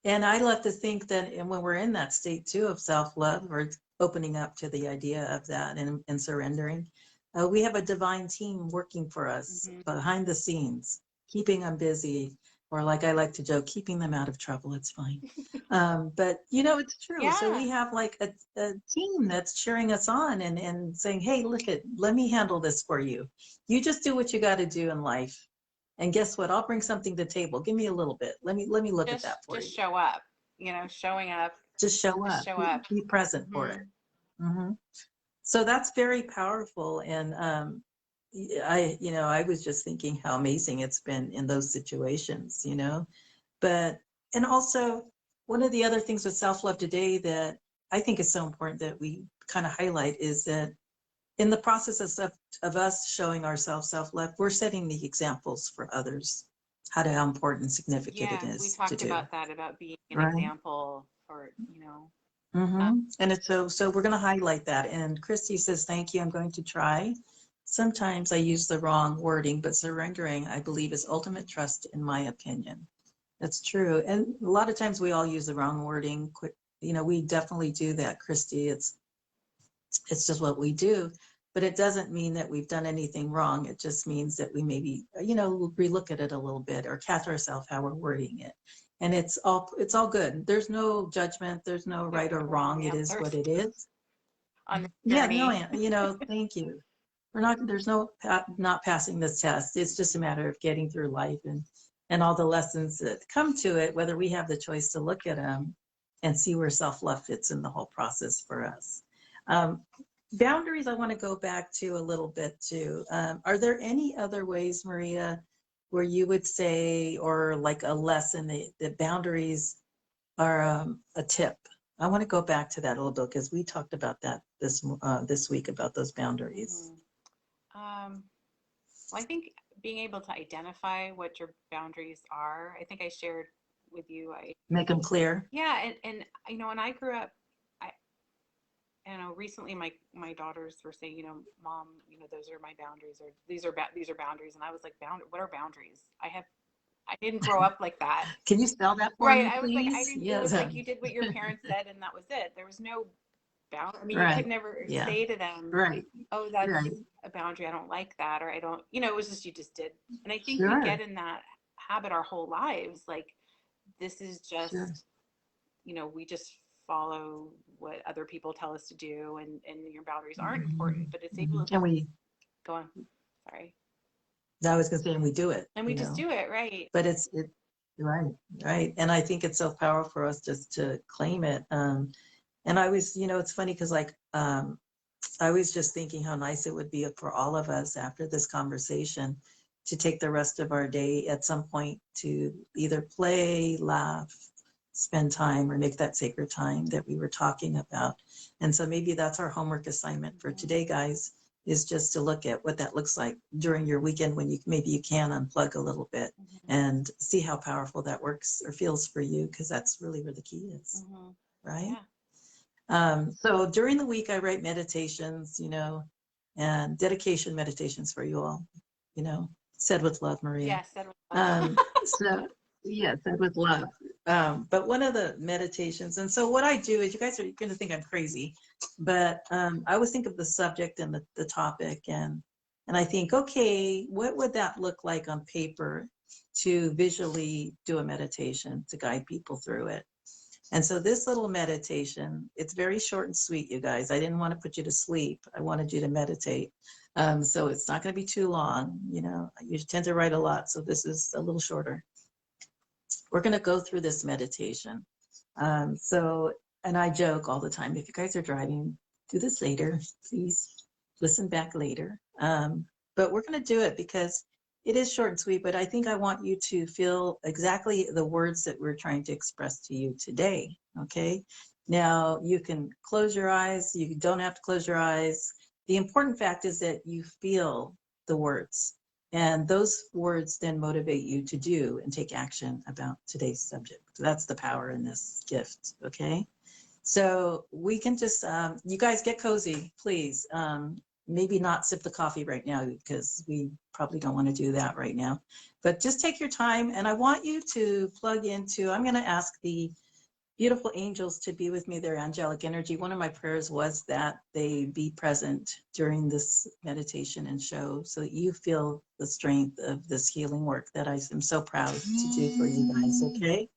And I love to think that, and when we're in that state too of self-love, or opening up to the idea of that and surrendering, we have a divine team working for us behind the scenes, keeping them busy, or like I like to joke, keeping them out of trouble. It's fine. But it's true. Yeah. So we have like a team that's cheering us on and saying, hey, let me handle this for you. You just do what you got to do in life. And guess what? I'll bring something to the table. Give me a little bit. Let me look at that for you. Just show up. Showing up. Just show up. Show up. Be present for it. So that's very powerful. And I was just thinking how amazing it's been in those situations. But and also one of the other things with self-love today that I think is so important that we kind of highlight is that in the process of us showing ourselves self-love, we're setting the examples for others, how important and significant it is. We talked about that, about being an example for, and it's so we're going to highlight that. And Christy says, thank you. I'm going to try. Sometimes I use the wrong wording, but surrendering, I believe, is ultimate trust, in my opinion. That's true. And a lot of times we all use the wrong wording. We definitely do that, Christy. It's just what we do. But it doesn't mean that we've done anything wrong. It just means that we maybe, relook at it a little bit or catch ourselves how we're wording it. And it's all good. There's no judgment. There's no right or wrong. It is what it is. Thank you. There's no not passing this test. It's just a matter of getting through life and all the lessons that come to it, whether we have the choice to look at them and see where self-love fits in the whole process for us. Boundaries, I want to go back to a little bit too. Are there any other ways, Maria, where you would say, or like a lesson, that boundaries are a tip? I want to go back to that a little bit because we talked about that this week about those boundaries. Well, I think being able to identify what your boundaries are. I think I shared with you. Make them clear. Yeah, and when I grew up, recently my daughters were saying, Mom, those are my boundaries, or these are boundaries, and I was like, what are boundaries? I didn't grow up like that. Can you spell that for me, please? I was like, I didn't. It was like you did what your parents said, and that was it. There was no bound. I mean, you could Right. never Yeah. say to them, Right. "Oh, that's Right. a boundary. I don't like that," or "I don't," it was just you just did. And I think we Sure. get in that habit our whole lives. Like this is Sure. just, we just follow what other people tell us to do, and your boundaries aren't Mhm. important. But it's able Mhm. to And we, go on. Sorry. I was gonna say, and we do it, And we just do it, right? but right, right. And I think it's so powerful for us just to claim it. And I was, it's funny because I was just thinking how nice it would be for all of us after this conversation to take the rest of our day at some point to either play, laugh, spend time, or make that sacred time that we were talking about. And so maybe that's our homework assignment for today, guys, is just to look at what that looks like during your weekend when maybe you can unplug a little bit Mm-hmm. and see how powerful that works or feels for you, because that's really where the key is, Mm-hmm. right? Yeah. So during the week, I write meditations, and dedication meditations for you all, said with love, Maria. Yes. That So yeah, said with love. But one of the meditations, and so what I do is, you guys are going to think I'm crazy, but I always think of the subject and the topic, and I think, okay, what would that look like on paper to visually do a meditation to guide people through it? And so this little meditation, it's very short and sweet, you guys. I didn't want to put you to sleep. I wanted you to meditate. So it's not going to be too long. You tend to write a lot, so this is a little shorter. We're going to go through this meditation. And I joke all the time, if you guys are driving, do this later, please listen back later. But we're going to do it because it is short and sweet, but I think I want you to feel exactly the words that we're trying to express to you today, okay? Now, you can close your eyes. You don't have to close your eyes. The important fact is that you feel the words, and those words then motivate you to do and take action about today's subject. So that's the power in this gift, okay? So we can just, you guys get cozy, please. Maybe not sip the coffee right now because we probably don't want to do that right now. But just take your time, and I want you to plug into, I'm going to ask the beautiful angels to be with me, their angelic energy. One of my prayers was that they be present during this meditation and show so that you feel the strength of this healing work that I am so proud to do for you guys, okay?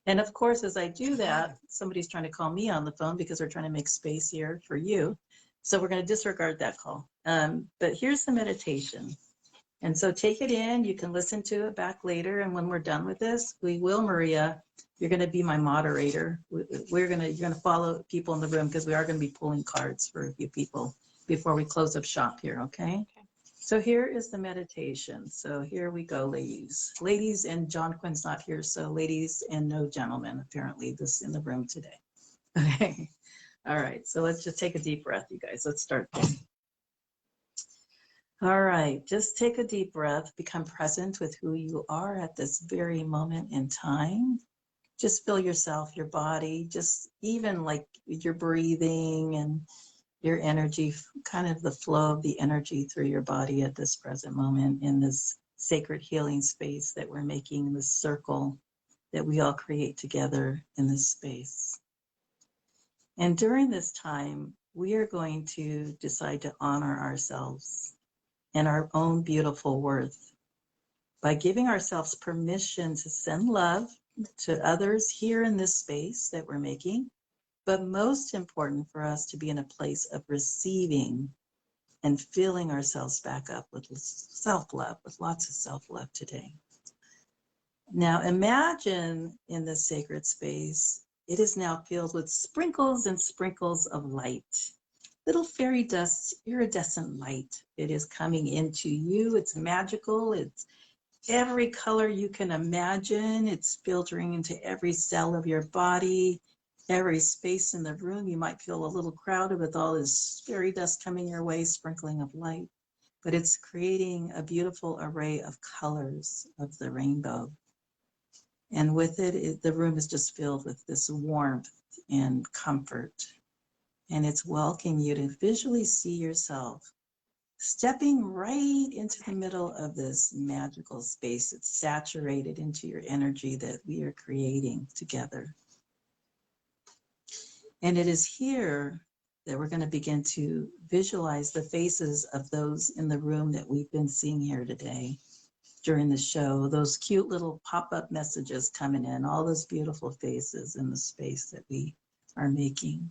And of course, as I do that, somebody's trying to call me on the phone because we're trying to make space here for you. So we're going to disregard that call. But here's the meditation. And so take it in. You can listen to it back later. And when we're done with this, we will, Maria, you're going to be my moderator. You're going to follow people in the room because we are going to be pulling cards for a few people before we close up shop here, okay? So here is the meditation. So here we go, ladies. Ladies, and John Quinn's not here, so ladies and no gentlemen, apparently, this in the room today. Okay. All right. So let's just take a deep breath, you guys. Let's start then. All right. Just take a deep breath. Become present with who you are at this very moment in time. Just feel yourself, your body, just even like your breathing and your energy, kind of the flow of the energy through your body at this present moment in this sacred healing space that we're making, this circle that we all create together in this space. And during this time, we are going to decide to honor ourselves and our own beautiful worth by giving ourselves permission to send love to others here in this space that we're making, but most important for us to be in a place of receiving and filling ourselves back up with self-love, with lots of self-love today. Now imagine in this sacred space, it is now filled with sprinkles and sprinkles of light. Little fairy dust, iridescent light. It is coming into you. It's magical. It's every color you can imagine. It's filtering into every cell of your body, every space in the room. You might feel a little crowded with all this fairy dust coming your way, sprinkling of light, but it's creating a beautiful array of colors of the rainbow. And with it, the room is just filled with this warmth and comfort. And it's welcoming you to visually see yourself stepping right into the middle of this magical space. It's saturated into your energy that we are creating together. And it is here that we're going to begin to visualize the faces of those in the room that we've been seeing here today during the show, those cute little pop-up messages coming in, all those beautiful faces in the space that we are making.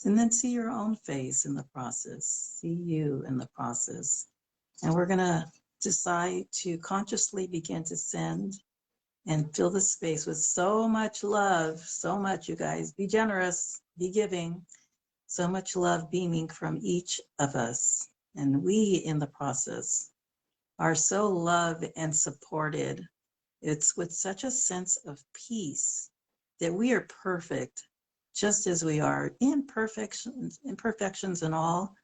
And then see your own face in the process, see you in the process. And we're going to decide to consciously begin to send and fill the space with so much love, so much, you guys. Be generous, be giving, so much love beaming from each of us. And we in the process are so loved and supported. It's with such a sense of peace that we are perfect, just as we are, imperfections and all.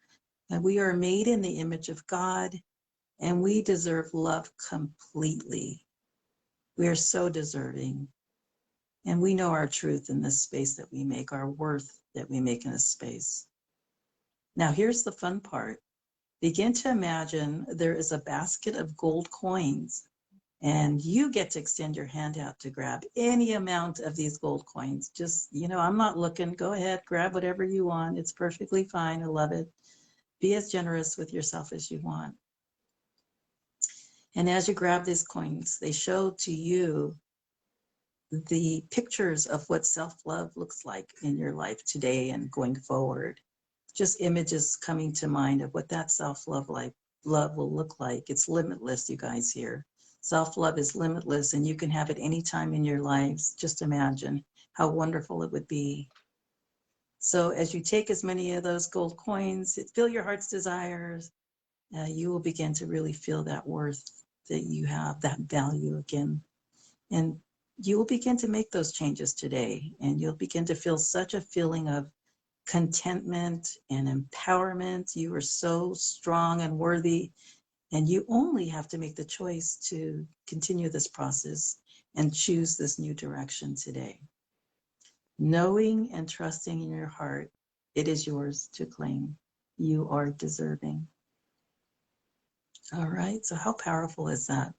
And we are made in the image of God, and we deserve love completely. We are so deserving. And we know our truth in this space that we make, our worth that we make in this space. Now, here's the fun part. Begin to imagine there is a basket of gold coins, and you get to extend your hand out to grab any amount of these gold coins. Just, I'm not looking. Go ahead, grab whatever you want. It's perfectly fine. I love it. Be as generous with yourself as you want. And as you grab these coins, they show to you the pictures of what self-love looks like in your life today and going forward. Just images coming to mind of what that self-love love will look like. It's limitless, you guys here. Self-love is limitless, and you can have it anytime in your lives. Just imagine how wonderful it would be. So as you take as many of those gold coins, fill your heart's desires, you will begin to really feel that worth that you have, that value again. And you will begin to make those changes today, and you'll begin to feel such a feeling of contentment and empowerment. You are so strong and worthy, and you only have to make the choice to continue this process and choose this new direction today. Knowing and trusting in your heart, it is yours to claim. You are deserving. All right, so how powerful is that?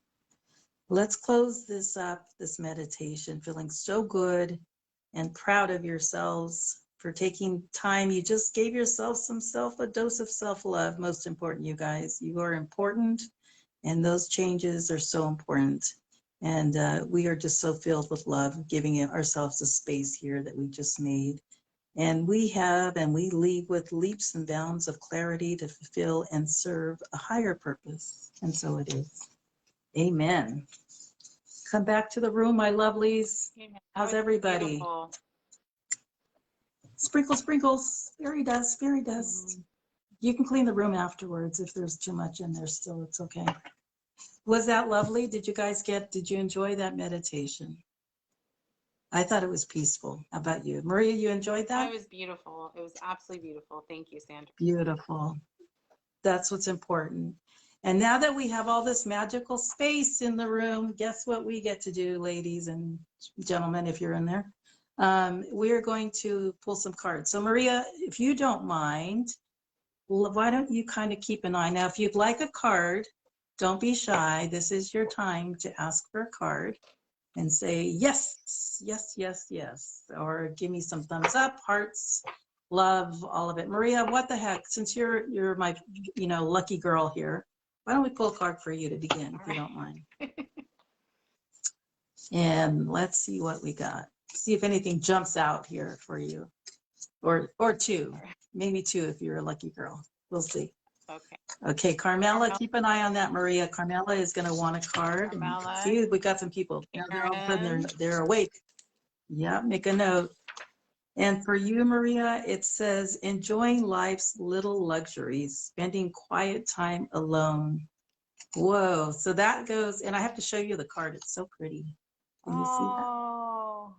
Let's close this up, this meditation, feeling so good and proud of yourselves for taking time. You just gave yourself a dose of self-love. Most important, you guys. You are important, and those changes are so important. And we are just so filled with love, giving ourselves a space here that we just made. And we leave with leaps and bounds of clarity to fulfill and serve a higher purpose. And so it is. Amen. Come back to the room, my lovelies. Amen. How's everybody? Beautiful. Sprinkle, sprinkles. Fairy dust, fairy dust. You can clean the room afterwards if there's too much in there still. It's okay. Was that lovely? Did you enjoy that meditation? I thought it was peaceful. How about you? Maria, you enjoyed that? It was beautiful. It was absolutely beautiful. Thank you, Sandra. Beautiful. That's what's important. And now that we have all this magical space in the room, guess what we get to do, ladies and gentlemen, if you're in there? We are going to pull some cards. So Maria, if you don't mind, why don't you kind of keep an eye? Now, if you'd like a card, don't be shy. This is your time to ask for a card and say, yes, yes, yes, yes. Or give me some thumbs up, hearts, love, all of it. Maria, what the heck? Since you're my, lucky girl here, why don't we pull a card for you to begin, if you don't mind? And let's see what we got. See if anything jumps out here for you. Or two, maybe two if you're a lucky girl. We'll see. Okay. Okay, Carmela, keep an eye on that, Maria. Carmela is going to want a card. Carmela. See, we got some people. Now they're all of a sudden they're awake. Yeah, make a note. And for you, Maria, it says, enjoying life's little luxuries, spending quiet time alone. Whoa, so that goes, and I have to show you the card. It's so pretty. Can you see that? Oh,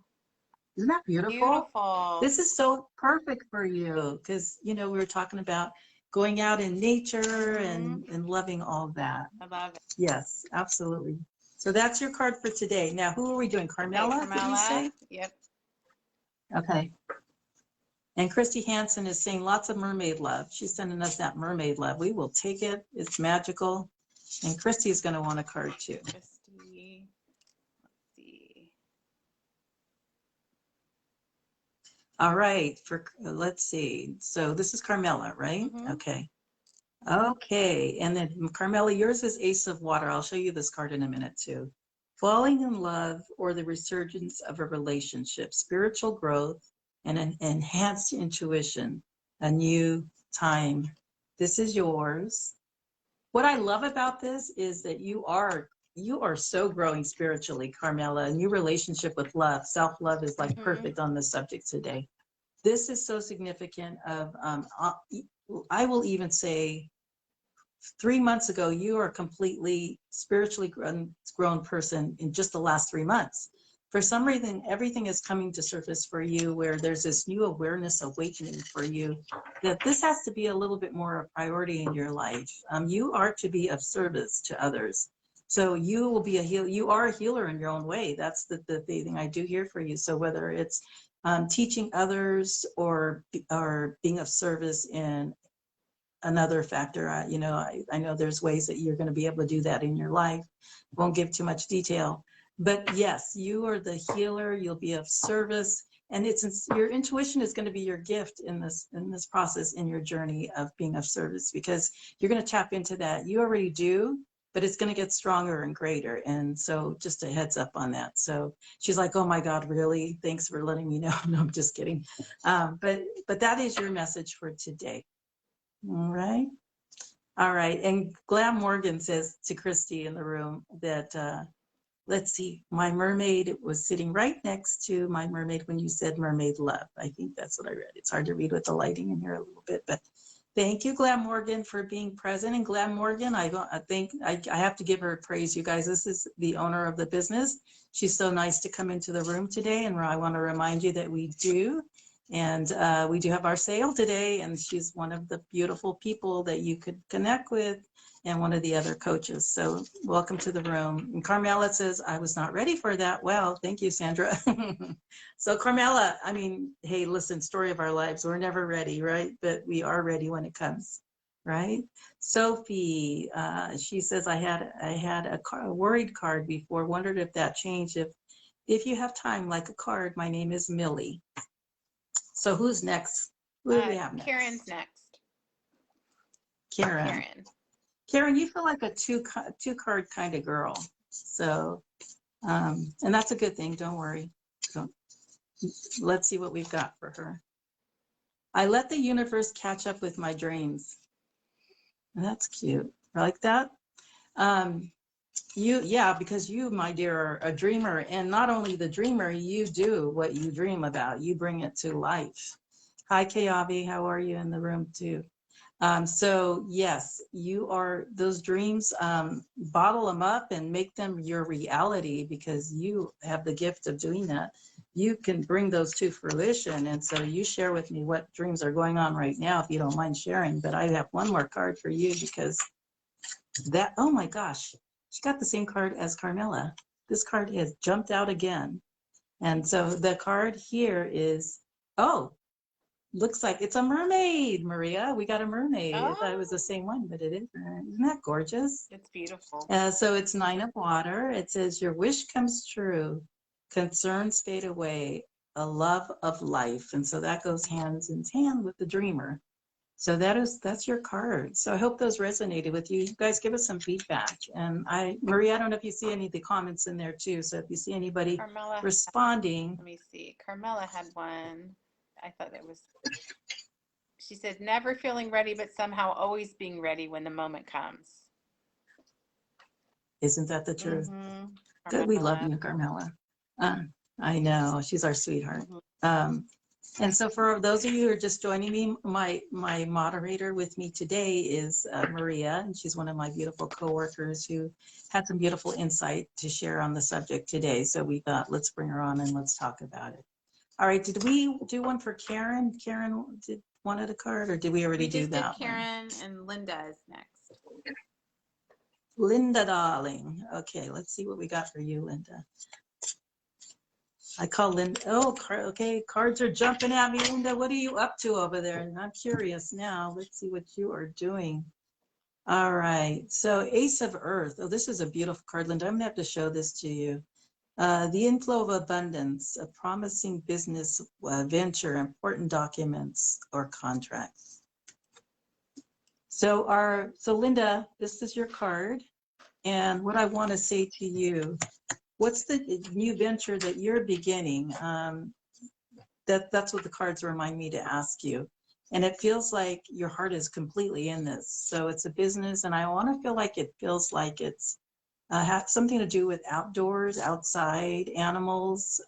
Isn't that beautiful? beautiful. This is so perfect for you because, we were talking about going out in nature and loving all that. I love it. Yes, absolutely. So that's your card for today. Now, who are we doing? Carmela, Okay, did you say? Yep. Okay. And Christy Hansen is saying lots of mermaid love. She's sending us that mermaid love. We will take it. It's magical. And Christy is going to want a card too. Christy. Let's see. All right, let's see. So this is Carmela, right? Mhm. Okay. Okay, and then Carmela, yours is Ace of Water. I'll show you this card in a minute too. Falling in love or the resurgence of a relationship, spiritual growth, and an enhanced intuition, a new time. This is yours. What I love about this is that you are so growing spiritually, Carmela. A new relationship with love. Self-love is like Mhm. perfect on this subject today. This is so significant of I will even say 3 months ago, you are a completely spiritually grown person in just the last 3 months. For some reason, everything is coming to surface for you where there's this new awareness awakening for you that this has to be a little bit more a priority in your life. You are to be of service to others. So you will be you are a healer in your own way. That's the thing I do here for you. So whether it's teaching others or being of service in another factor. I know there's ways that you're going to be able to do that in your life. Won't give too much detail, but yes, you are the healer. You'll be of service, and it's your intuition is going to be your gift in this process in your journey of being of service because you're going to tap into that. You already do, but it's going to get stronger and greater. And so, just a heads up on that. So she's like, "Oh my God, really? Thanks for letting me know." No, I'm just kidding. But that is your message for today. All right. All right. And Glam Morgan says to Christy in the room that, let's see, my mermaid was sitting right next to my mermaid when you said mermaid love. I think that's what I read. It's hard to read with the lighting in here a little bit, but thank you, Glam Morgan, for being present. And Glam Morgan, I think I have to give her praise, you guys. This is the owner of the business. She's so nice to come into the room today. And I want to remind you that we do. And we do have our sale today. And she's one of the beautiful people that you could connect with and one of the other coaches. So welcome to the room. And Carmela says, I was not ready for that. Well, thank you, Sandra. So Carmela, I mean, hey, listen, story of our lives. We're never ready, right? But we are ready when it comes, right? Sophie, she says, I had a worried card before, wondered if that changed. If you have time, like a card, my name is Millie. So who's next? Who do we have next? Karen's next. Karen. Karen, you feel like a two card kind of girl. So, and that's a good thing. Don't worry. So let's see what we've got for her. I let the universe catch up with my dreams. That's cute. I like that. Because you, my dear, are a dreamer, and not only the dreamer, you do what you dream about. You bring it to life. Hi, Kayavi. How are you in the room too? So yes, you are those dreams, bottle them up and make them your reality because you have the gift of doing that. You can bring those to fruition. And so you share with me what dreams are going on right now, if you don't mind sharing. But I have one more card for you because oh my gosh, she got the same card as Carmela. This card has jumped out again. And so the card here is, oh, looks like it's a mermaid, Maria. We got a mermaid. I thought it was the same one, but it isn't. Isn't that gorgeous? It's beautiful. So it's 9 of water. It says, your wish comes true, concerns fade away, a love of life. And so that goes hands in hand with the dreamer. So that's your card. So I hope those resonated with you. You guys give us some feedback. And Maria, I don't know if you see any of the comments in there too. So if you see anybody responding. Let me see. Carmela had one. I thought it was, she said, never feeling ready, but somehow always being ready when the moment comes. Isn't that the truth? Mm-hmm. Good. We love you, Carmela. I know. She's our sweetheart. Mm-hmm. And so for those of you who are just joining me, my moderator with me today is Maria, and she's one of my beautiful coworkers who had some beautiful insight to share on the subject today. So we thought, let's bring her on and let's talk about it. All right, did we do one for Karen? Karen did wanted a card, or did we already do that? Karen and Linda is next. Linda, darling. Okay, let's see what we got for you, Linda. I call Linda. Oh, okay. Cards are jumping at me, Linda. What are you up to over there? And I'm curious now. Let's see what you are doing. All right. So Ace of Earth. Oh, this is a beautiful card, Linda. I'm going to have to show this to you. The inflow of abundance, a promising business venture, important documents or contracts. So Linda, this is your card. And what I want to say to you, what's the new venture that you're beginning? That's what the cards remind me to ask you. And it feels like your heart is completely in this. So it's a business, and I want to feel like it feels like it's have something to do with outdoors, outside, animals,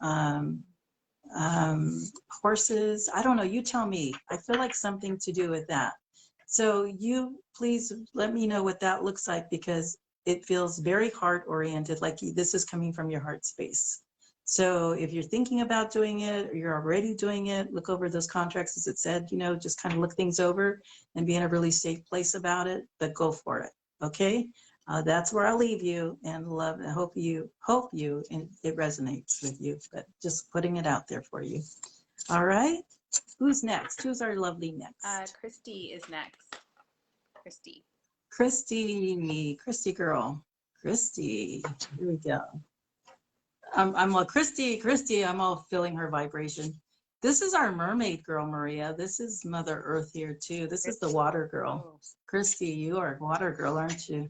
horses. I don't know. You tell me. I feel like something to do with that. So you please let me know what that looks like, because it feels very heart oriented, like this is coming from your heart space. So if you're thinking about doing it, or you're already doing it, look over those contracts, as it said, you know, just kind of look things over and be in a really safe place about it, but go for it. Okay. That's where I'll leave you, and love. I hope you and it resonates with you, but just putting it out there for you. All right. Who's next? Who's our lovely next? Christy is next. Christy. Christy girl. Christy. Here we go. I'm all Christy. I'm all feeling her vibration. This is our mermaid girl, Maria. This is Mother Earth here too. This is the water girl. Oh. Christy, you are a water girl, aren't you?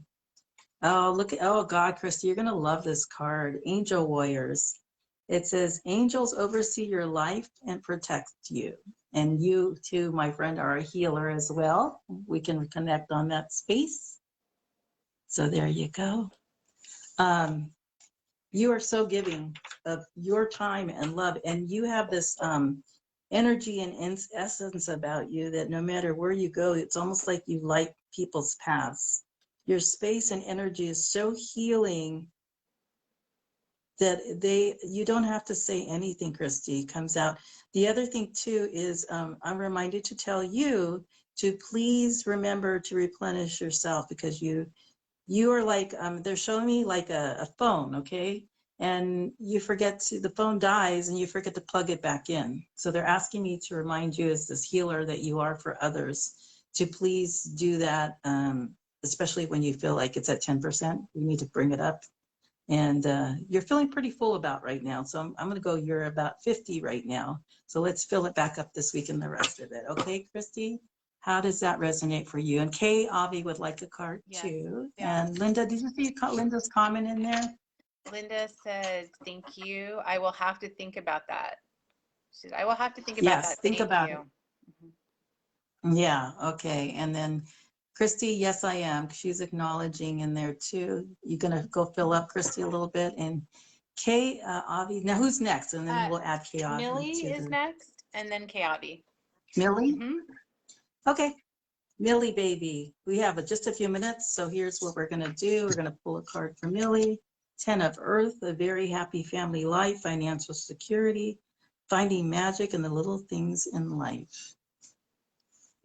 Oh, look at, oh God, Christy, you're going to love this card. Angel Warriors. It says, angels oversee your life and protect you. And you too, my friend, are a healer as well. We can connect on that space. So there you go. You are so giving of your time and love. And you have this energy and essence about you that no matter where you go, it's almost like you light people's paths. Your space and energy is so healing that you don't have to say anything, Christy, comes out. The other thing too is I'm reminded to tell you to please remember to replenish yourself, because you are like, they're showing me like a phone, okay? And you forget to, the phone dies and you forget to plug it back in. So they're asking me to remind you, as this healer that you are for others, to please do that. Especially when you feel like it's at 10%, you need to bring it up. And you're feeling pretty full about right now. So I'm going to go, you're about 50 right now. So let's fill it back up this week and the rest of it. Okay, Christy? How does that resonate for you? And Kay, Avi would like a card too. Yeah. And Linda, did you see Linda's comment in there? Linda said, thank you. I will have to think about that. She said, I will have to think about that. Yes, think about it. Mm-hmm. Yeah, okay. And then Christy, yes, I am. She's acknowledging in there too. You're going to go fill up Christy a little bit. And Kay, Avi, now who's next? And then we'll add Kay, Avi. Millie is next, and then Kay, Avi. Millie? Mm-hmm. Okay. Millie, baby, we have just a few minutes. So here's what we're going to do. We're going to pull a card for Millie. 10 of Earth, a very happy family life, financial security, finding magic in the little things in life.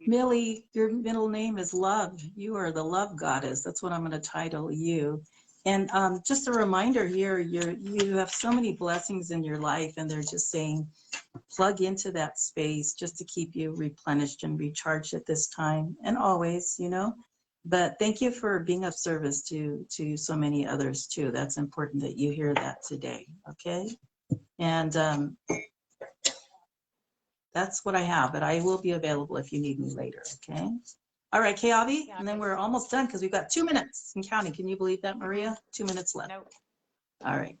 Millie, your middle name is Love. You are the love goddess. That's what I'm going to title you. And just a reminder here, you have so many blessings in your life, and they're just saying, plug into that space just to keep you replenished and recharged at this time and always, you know. But thank you for being of service to so many others too. That's important that you hear that today, okay? And that's what I have, but I will be available if you need me later, okay? All right, Kay, Avi, and then we're almost done because we've got 2 minutes and counting. Can you believe that, Maria? 2 minutes left. Nope. All right.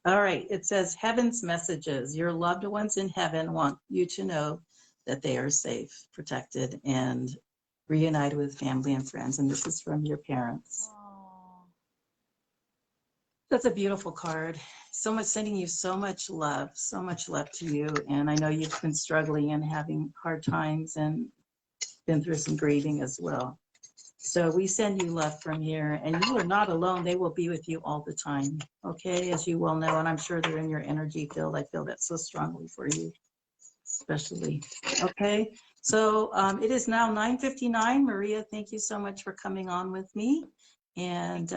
All right, it says heaven's messages. Your loved ones in heaven want you to know that they are safe, protected, and reunited with family and friends. And this is from your parents. Aww. That's a beautiful card. So much, sending you so much love to you. And I know you've been struggling and having hard times and been through some grieving as well. So we send you love from here, and you are not alone. They will be with you all the time, okay? As you well know, and I'm sure they're in your energy field. I feel that so strongly for you, especially, okay? So it is now 9:59. Maria, thank you so much for coming on with me. And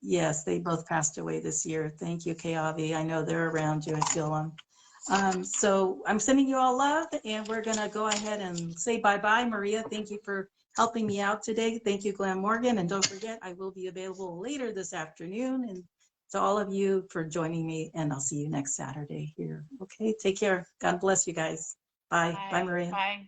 yes, they both passed away this year. Thank you, Kayavi. I know they're around you. I feel them. So I'm sending you all love, and we're going to go ahead and say bye-bye. Maria, thank you for helping me out today. Thank you, Glenn Morgan. And don't forget, I will be available later this afternoon and to all of you for joining me, and I'll see you next Saturday here. Okay, take care. God bless you guys. Bye. Bye, Maria. Bye.